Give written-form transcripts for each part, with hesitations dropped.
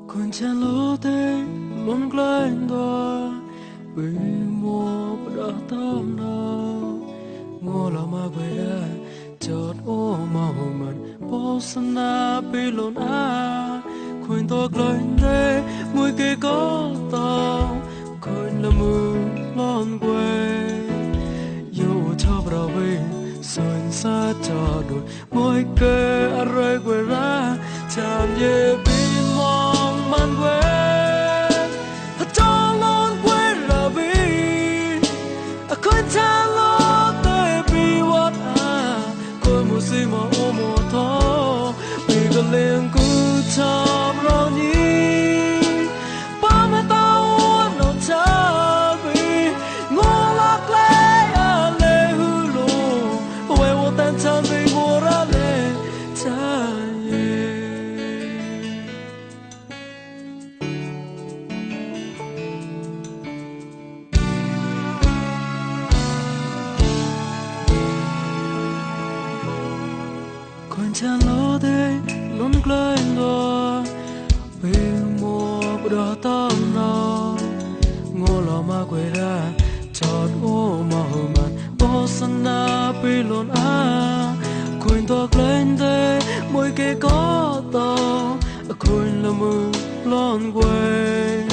Con cha lô tê mong glai đo vì mùa đã tâm nào ngô là ma quay ra chợt ô màu mình bó sân na bê lộn á khuyên to glai đê mùi kê có tao khuyên là mưa lon quê yêu cho bảo vệ sơn xa cho đôi môi kê ở rơi quay ra chạm về bên mong man quê cho lon quê là vì khuyên cha lo tê bi wat à khôi mùa si mà ô mùa thó vì gần liền cứ chạm lo nhí ba mẹ tao nó cha vì ngô lạc lê à lê hư lô quê vô tên chân vì mùa ra lê cha ye con cha lô đây luôn glai đo vì mùa đã tâm nào ngô lò ma quay ra chợt ô màu màn bó sân na bê lộn á khuyên toạc lên đây môi kê có tao khuyên là mưa lon quê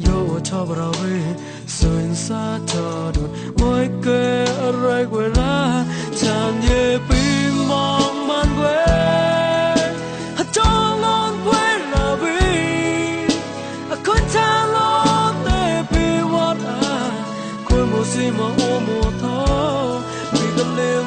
yêu cho bảo vệ sơn xa cho đột môi kê ở rơi quay ra tràn về pin mong man quê cho lon quê là vì khuyên cha lo tê bi wat à khuyên mùa si mà ô mùa thó vì gần liền